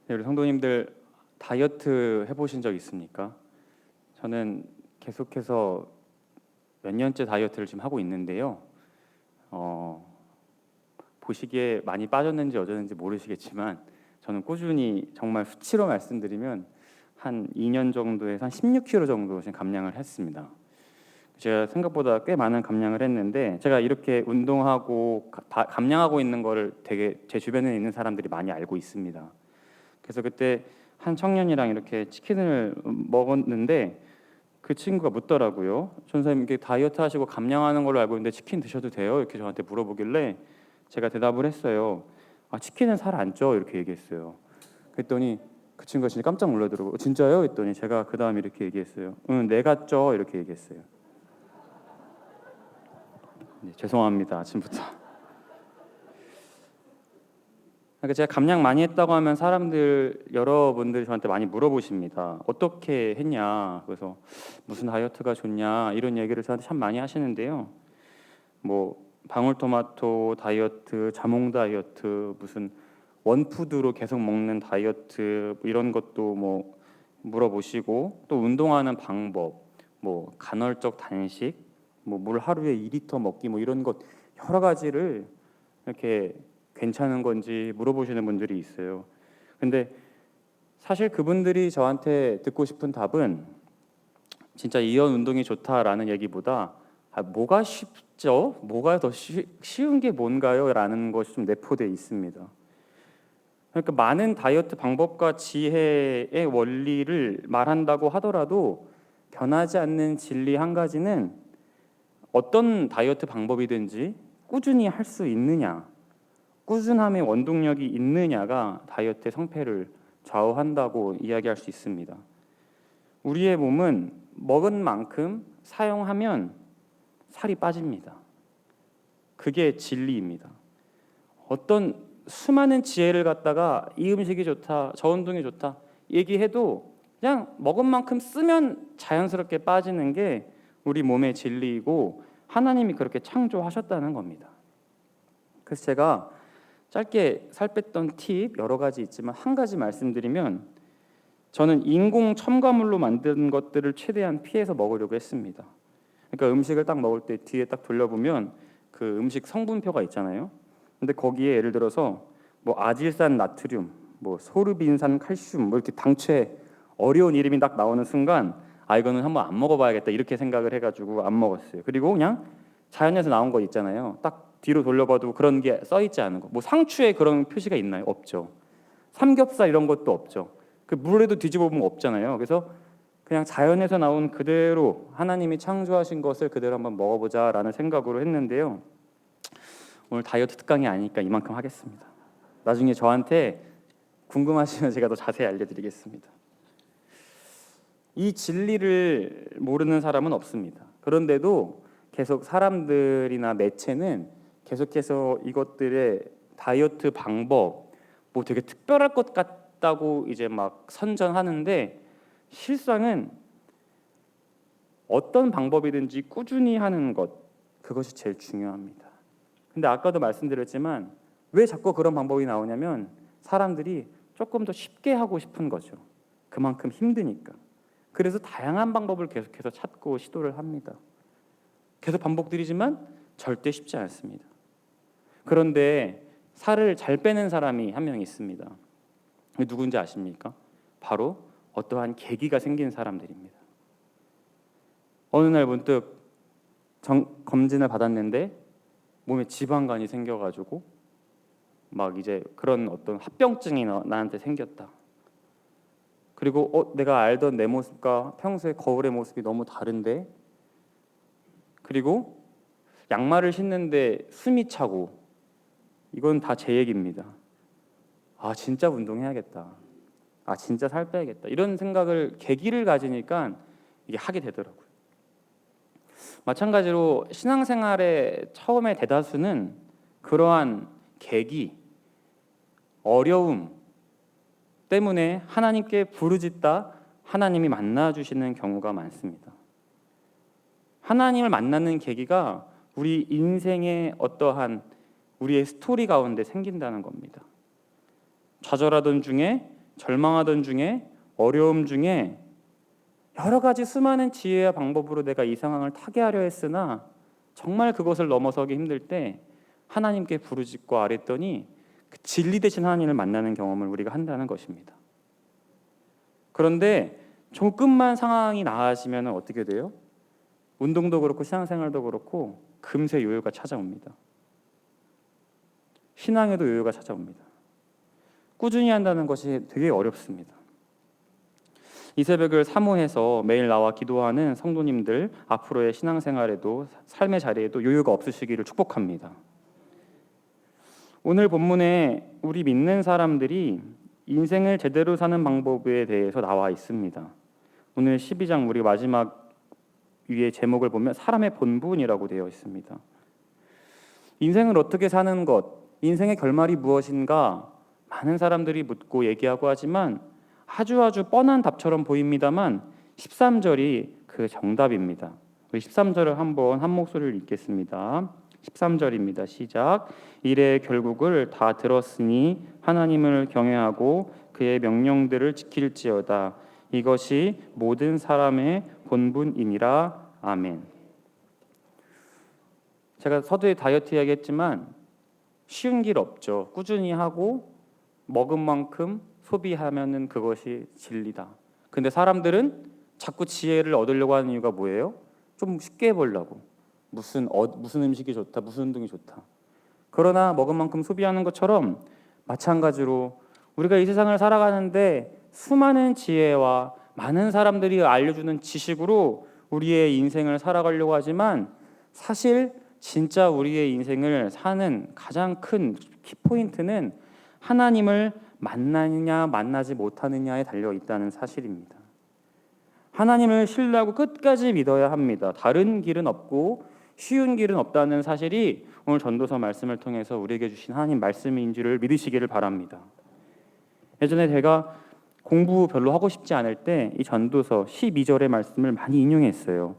우리 성도님들 다이어트 해보신 적 있습니까? 저는 계속해서 몇 년째 다이어트를 지금 하고 있는데요. 보시기에 많이 빠졌는지 어쩌는지 모르시겠지만 저는 꾸준히 정말 수치로 말씀드리면 한 2년 정도에서 한 16kg 정도 지금 감량을 했습니다. 제가 생각보다 꽤 많은 감량을 했는데 제가 이렇게 운동하고 감량하고 있는 거를 되게 제 주변에 있는 사람들이 많이 알고 있습니다. 그래서 그때 한 청년이랑 이렇게 치킨을 먹었는데 그 친구가 묻더라고요. 전사님 이게 다이어트 하시고 감량하는 걸로 알고 있는데 치킨 드셔도 돼요? 이렇게 저한테 물어보길래 제가 대답을 했어요. 아, 치킨은 살 안 쪄 이렇게 얘기했어요. 그랬더니 그 친구가 진짜 깜짝 놀라더라고요. 진짜요? 했더니 제가 그 다음 이렇게 얘기했어요. 응, 내가 쪄 이렇게 얘기했어요. 네, 죄송합니다 아침부터. 그러니까 제가 감량 많이 했다고 하면 여러분들이 저한테 많이 물어보십니다. 어떻게 했냐? 그래서 무슨 다이어트가 좋냐 이런 얘기를 저한테 참 많이 하시는데요. 뭐 방울토마토 다이어트, 자몽 다이어트, 무슨 원푸드로 계속 먹는 다이어트 뭐 이런 것도 뭐 물어보시고 또 운동하는 방법, 뭐 간헐적 단식, 뭐 물 하루에 2리터 먹기 뭐 이런 것 여러 가지를 이렇게 괜찮은 건지 물어보시는 분들이 있어요. 근데 사실 그분들이 저한테 듣고 싶은 답은 진짜 이온 운동이 좋다라는 얘기보다 뭐가 쉽죠? 뭐가 더 쉬운 게 뭔가요? 라는 것이 좀 내포되어 있습니다. 그러니까 많은 다이어트 방법과 지혜의 원리를 말한다고 하더라도 변하지 않는 진리 한 가지는 어떤 다이어트 방법이든지 꾸준히 할 수 있느냐, 꾸준함의 원동력이 있느냐가 다이어트의 성패를 좌우한다고 이야기할 수 있습니다. 우리의 몸은 먹은 만큼 사용하면 살이 빠집니다. 그게 진리입니다. 어떤 수많은 지혜를 갖다가 이 음식이 좋다, 저 운동이 좋다 얘기해도 그냥 먹은 만큼 쓰면 자연스럽게 빠지는 게 우리 몸의 진리이고 하나님이 그렇게 창조하셨다는 겁니다. 그래서 제가 짧게 살 뺐던 팁 여러 가지 있지만 한 가지 말씀드리면 저는 인공 첨가물로 만든 것들을 최대한 피해서 먹으려고 했습니다. 그러니까 음식을 딱 먹을 때 뒤에 딱 돌려보면 그 음식 성분표가 있잖아요. 근데 거기에 예를 들어서 뭐 아질산 나트륨, 뭐 소르빈산 칼슘, 뭐 이렇게 당최 어려운 이름이 딱 나오는 순간 아 이거는 한번 안 먹어봐야겠다 이렇게 생각을 해가지고 안 먹었어요. 그리고 그냥 자연에서 나온 거 있잖아요. 딱 뒤로 돌려봐도 그런 게 써 있지 않은 거. 뭐 상추에 그런 표시가 있나요? 없죠. 삼겹살 이런 것도 없죠. 그 물에도 뒤집어 보면 없잖아요. 그래서 그냥 자연에서 나온 그대로 하나님이 창조하신 것을 그대로 한번 먹어보자라는 생각으로 했는데요. 오늘 다이어트 특강이 아니니까 이만큼 하겠습니다. 나중에 저한테 궁금하시면 제가 더 자세히 알려드리겠습니다. 이 진리를 모르는 사람은 없습니다. 그런데도 계속 사람들이나 매체는 계속해서 이것들의 다이어트 방법 뭐 되게 특별할 것 같다고 이제 막 선전하는데 실상은 어떤 방법이든지 꾸준히 하는 것 그것이 제일 중요합니다. 근데 아까도 말씀드렸지만 왜 자꾸 그런 방법이 나오냐면 사람들이 조금 더 쉽게 하고 싶은 거죠. 그만큼 힘드니까. 그래서 다양한 방법을 계속해서 찾고 시도를 합니다. 계속 반복드리지만 절대 쉽지 않습니다. 그런데 살을 잘 빼는 사람이 한 명 있습니다. 누군지 아십니까? 바로 어떠한 계기가 생긴 사람들입니다. 어느 날 문득 검진을 받았는데 몸에 지방간이 생겨가지고 막 이제 그런 어떤 합병증이 나한테 생겼다. 그리고 내가 알던 내 모습과 평소의 거울의 모습이 너무 다른데, 그리고 양말을 신는데 숨이 차고, 이건 다 제 얘기입니다. 아 진짜 운동해야겠다. 아 진짜 살 빼야겠다. 이런 생각을 계기를 가지니까 이게 하게 되더라고요. 마찬가지로 신앙생활의 처음의 대다수는 그러한 계기, 어려움 때문에 하나님께 부르짖다 하나님이 만나주시는 경우가 많습니다. 하나님을 만나는 계기가 우리 인생의 어떠한 우리의 스토리 가운데 생긴다는 겁니다. 좌절하던 중에 절망하던 중에, 어려움 중에 여러 가지 수많은 지혜와 방법으로 내가 이 상황을 타개하려 했으나 정말 그것을 넘어서기 힘들 때 하나님께 부르짖고 아뢰더니 그 진리 되신 하나님을 만나는 경험을 우리가 한다는 것입니다. 그런데 조금만 상황이 나아지면 어떻게 돼요? 운동도 그렇고 신앙생활도 그렇고 금세 요요가 찾아옵니다. 신앙에도 요요가 찾아옵니다. 꾸준히 한다는 것이 되게 어렵습니다. 이 새벽을 사모해서 매일 나와 기도하는 성도님들, 앞으로의 신앙생활에도 삶의 자리에도 요요가 없으시기를 축복합니다. 오늘 본문에 우리 믿는 사람들이 인생을 제대로 사는 방법에 대해서 나와 있습니다. 오늘 12장 우리 마지막 위에 제목을 보면 사람의 본분이라고 되어 있습니다. 인생을 어떻게 사는 것, 인생의 결말이 무엇인가 많은 사람들이 묻고 얘기하고 하지만 아주 뻔한 답처럼 보입니다만 13절이 그 정답입니다. 우리 13절을 한번 한 목소리를 읽겠습니다. 13절입니다. 시작. 이래 결국을 다 들었으니 하나님을 경외하고 그의 명령들을 지킬지어다. 이것이 모든 사람의 본분이니라. 아멘. 제가 서두에 다이어트 이야기했지만 쉬운 길 없죠. 꾸준히 하고 먹은 만큼 소비하면은 그것이 진리다. 근데 사람들은 자꾸 지혜를 얻으려고 하는 이유가 뭐예요? 좀 쉽게 해보려고. 무슨 음식이 좋다, 무슨 운동이 좋다. 그러나 먹은 만큼 소비하는 것처럼 마찬가지로 우리가 이 세상을 살아가는데 수많은 지혜와 많은 사람들이 알려주는 지식으로 우리의 인생을 살아가려고 하지만 사실 진짜 우리의 인생을 사는 가장 큰 키포인트는 하나님을 만나느냐 만나지 못하느냐에 달려 있다는 사실입니다. 하나님을 신뢰하고 끝까지 믿어야 합니다. 다른 길은 없고 쉬운 길은 없다는 사실이 오늘 전도서 말씀을 통해서 우리에게 주신 하나님 말씀인 줄을 믿으시기를 바랍니다. 예전에 제가 공부 별로 하고 싶지 않을 때 이 전도서 12절의 말씀을 많이 인용했어요.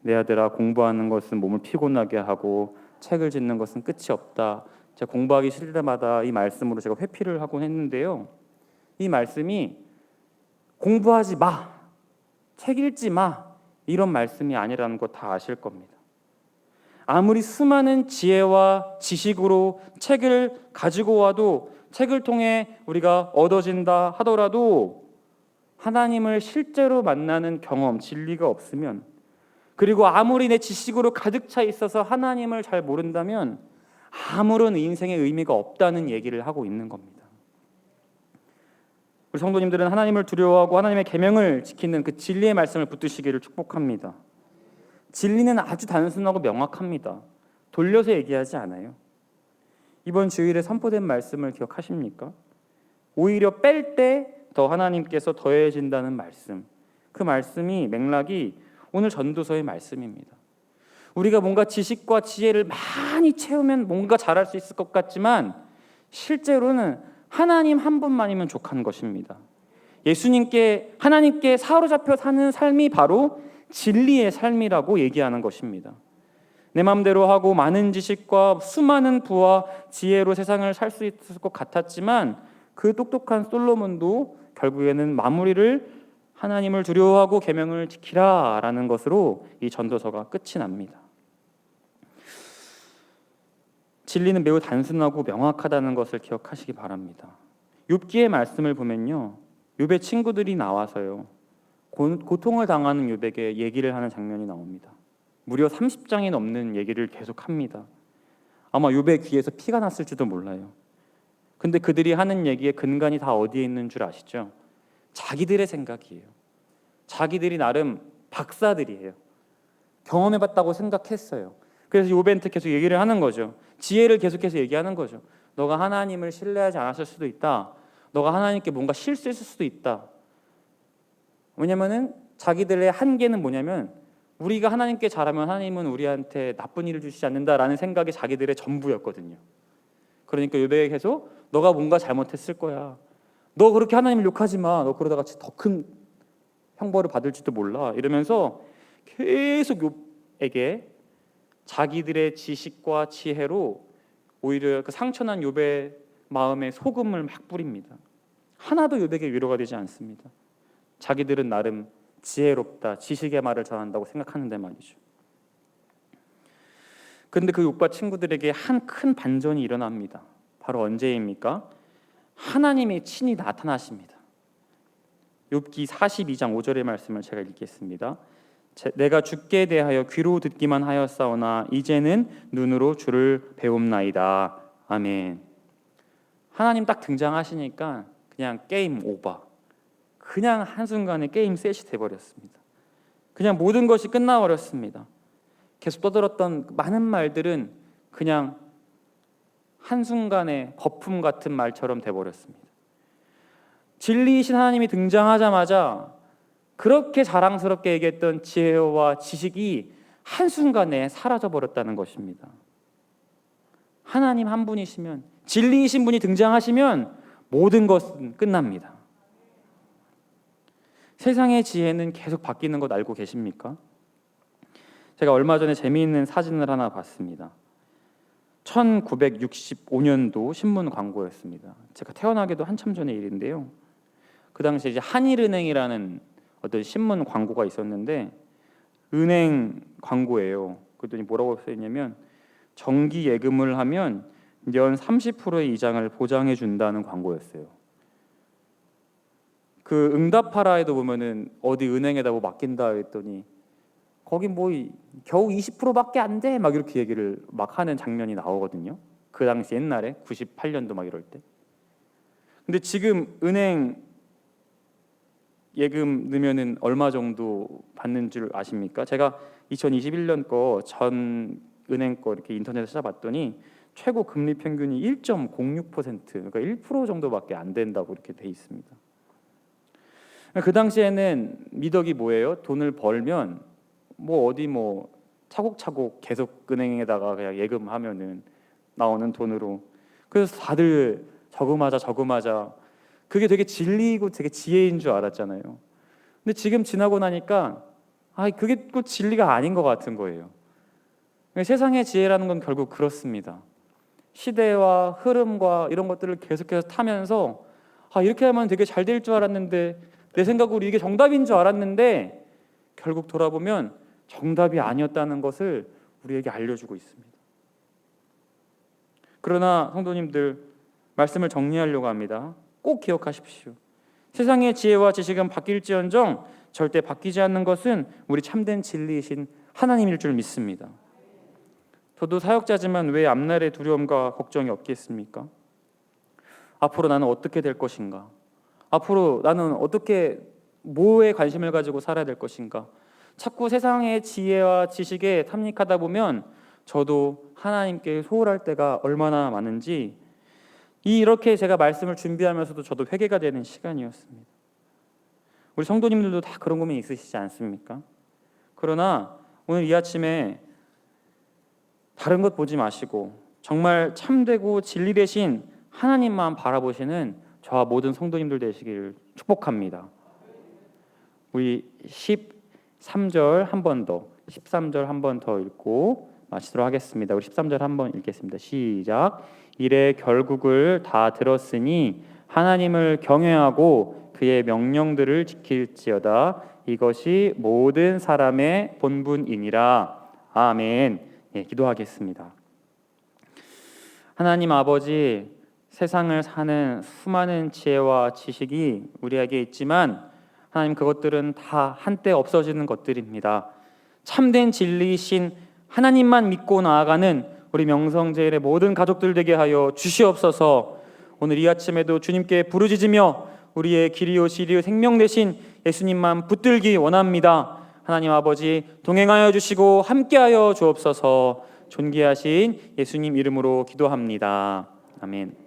내 아들아, 공부하는 것은 몸을 피곤하게 하고 책을 짓는 것은 끝이 없다. 제가 공부하기 싫을 때마다 이 말씀으로 제가 회피를 하곤 했는데요. 이 말씀이 공부하지 마, 책 읽지 마, 이런 말씀이 아니라는 거 다 아실 겁니다. 아무리 수많은 지혜와 지식으로 책을 가지고 와도 책을 통해 우리가 얻어진다 하더라도 하나님을 실제로 만나는 경험, 진리가 없으면, 그리고 아무리 내 지식으로 가득 차 있어서 하나님을 잘 모른다면 아무런 인생의 의미가 없다는 얘기를 하고 있는 겁니다. 우리 성도님들은 하나님을 두려워하고 하나님의 계명을 지키는 그 진리의 말씀을 붙드시기를 축복합니다. 진리는 아주 단순하고 명확합니다. 돌려서 얘기하지 않아요. 이번 주일에 선포된 말씀을 기억하십니까? 오히려 뺄 때 더 하나님께서 더해진다는 말씀. 그 말씀이 맥락이 오늘 전도서의 말씀입니다. 우리가 뭔가 지식과 지혜를 많이 채우면 뭔가 잘할 수 있을 것 같지만 실제로는 하나님 한 분만이면 족한 것입니다. 예수님께, 하나님께 사로잡혀 사는 삶이 바로 진리의 삶이라고 얘기하는 것입니다. 내 마음대로 하고 많은 지식과 수많은 부와 지혜로 세상을 살 수 있을 것 같았지만 그 똑똑한 솔로몬도 결국에는 마무리를 하나님을 두려워하고 계명을 지키라라는 것으로 이 전도서가 끝이 납니다. 진리는 매우 단순하고 명확하다는 것을 기억하시기 바랍니다. 욥기의 말씀을 보면요, 욥의 친구들이 나와서요, 고통을 당하는 욥에게 얘기를 하는 장면이 나옵니다. 무려 30장이 넘는 얘기를 계속합니다. 아마 욥의 귀에서 피가 났을지도 몰라요. 근데 그들이 하는 얘기의 근간이 다 어디에 있는 줄 아시죠? 자기들의 생각이에요. 자기들이 나름 박사들이에요. 경험해봤다고 생각했어요. 그래서 욥한테 계속 얘기를 하는 거죠. 지혜를 계속해서 얘기하는 거죠. 너가 하나님을 신뢰하지 않았을 수도 있다. 너가 하나님께 뭔가 실수했을 수도 있다. 왜냐면은 자기들의 한계는 뭐냐면 우리가 하나님께 잘하면 하나님은 우리한테 나쁜 일을 주시지 않는다라는 생각이 자기들의 전부였거든요. 그러니까 욥에게 계속 너가 뭔가 잘못했을 거야. 너 그렇게 하나님을 욕하지 마. 너 그러다가 더 큰 형벌을 받을지도 몰라. 이러면서 계속 욥에게 자기들의 지식과 지혜로 오히려 그 상처난 욥의 마음에 소금을 막 뿌립니다. 하나도 요백의 위로가 되지 않습니다. 자기들은 나름 지혜롭다, 지식의 말을 전한다고 생각하는데 말이죠. 그런데 그 욥과 친구들에게 한 큰 반전이 일어납니다. 바로 언제입니까? 하나님이 친히 나타나십니다. 욥기 42장 5절의 말씀을 제가 읽겠습니다. 내가 주께 대하여 귀로 듣기만 하였사오나 이제는 눈으로 주를 배움나이다. 아멘. 하나님 딱 등장하시니까 그냥 게임 오버. 그냥 한순간에 게임 셋이 돼버렸습니다. 그냥 모든 것이 끝나버렸습니다. 계속 떠들었던 많은 말들은 그냥 한순간에 거품 같은 말처럼 돼버렸습니다. 진리이신 하나님이 등장하자마자 그렇게 자랑스럽게 얘기했던 지혜와 지식이 한순간에 사라져버렸다는 것입니다. 하나님 한 분이시면, 진리이신 분이 등장하시면 모든 것은 끝납니다. 세상의 지혜는 계속 바뀌는 것 알고 계십니까? 제가 얼마 전에 재미있는 사진을 하나 봤습니다. 1965년도 신문 광고였습니다. 제가 태어나기도 한참 전의 일인데요. 그 당시에 이제 한일은행이라는 어떤 신문 광고가 있었는데 은행 광고예요. 그랬더니 뭐라고 써있냐면 정기 예금을 하면 연 30%의 이자를 보장해 준다는 광고였어요. 그 응답하라에도 보면은 어디 은행에다 뭐 맡긴다 했더니 거기 뭐 겨우 20%밖에 안 돼 막 이렇게 얘기를 막 하는 장면이 나오거든요. 그 당시 옛날에 98년도 막 이럴 때. 근데 지금 은행 예금 넣으면은 얼마 정도 받는 줄 아십니까? 제가 2021년 거 전 은행 거 이렇게 인터넷에 찾아봤더니 최고 금리 평균이 1.06%, 그러니까 1% 정도밖에 안 된다고 이렇게 돼 있습니다. 그 당시에는 미덕이 뭐예요? 돈을 벌면 뭐 어디 뭐 차곡차곡 계속 은행에다가 그냥 예금하면은 나오는 돈으로, 그래서 다들 저금하자 그게 되게 진리이고 되게 지혜인 줄 알았잖아요. 근데 지금 지나고 나니까 그게 꼭 진리가 아닌 것 같은 거예요. 세상의 지혜라는 건 결국 그렇습니다. 시대와 흐름과 이런 것들을 계속해서 타면서 이렇게 하면 되게 잘 될 줄 알았는데, 내 생각으로 이게 정답인 줄 알았는데 결국 돌아보면 정답이 아니었다는 것을 우리에게 알려주고 있습니다. 그러나 성도님들, 말씀을 정리하려고 합니다. 꼭 기억하십시오. 세상의 지혜와 지식은 바뀔지언정 절대 바뀌지 않는 것은 우리 참된 진리이신 하나님일 줄 믿습니다. 저도 사역자지만 왜 앞날의 두려움과 걱정이 없겠습니까? 앞으로 나는 어떻게 될 것인가? 앞으로 나는 어떻게, 뭐에 관심을 가지고 살아야 될 것인가? 자꾸 세상의 지혜와 지식에 탐닉하다 보면 저도 하나님께 소홀할 때가 얼마나 많은지, 이렇게 제가 말씀을 준비하면서도 저도 회개가 되는 시간이었습니다. 우리 성도님들도 다 그런 고민 있으시지 않습니까? 그러나 오늘 이 아침에 다른 것 보지 마시고 정말 참되고 진리 되신 하나님만 바라보시는 저와 모든 성도님들 되시기를 축복합니다. 우리 13절 한 번 더, 13절 한 번 더 읽고 마치도록 하겠습니다. 우리 13절 한 번 읽겠습니다. 시작. 이래 결국을 다 들었으니 하나님을 경외하고 그의 명령들을 지킬지어다. 이것이 모든 사람의 본분이니라. 아멘. 기도하겠습니다. 하나님 아버지, 세상을 사는 수많은 지혜와 지식이 우리에게 있지만 하나님, 그것들은 다 한때 없어지는 것들입니다. 참된 진리이신 하나님만 믿고 나아가는 우리 명성제일의 모든 가족들 되게 하여 주시옵소서. 오늘 이 아침에도 주님께 부르짖으며 우리의 길이요 시리요 생명 되신 예수님만 붙들기 원합니다. 하나님 아버지, 동행하여 주시고 함께하여 주옵소서. 존귀하신 예수님 이름으로 기도합니다. 아멘.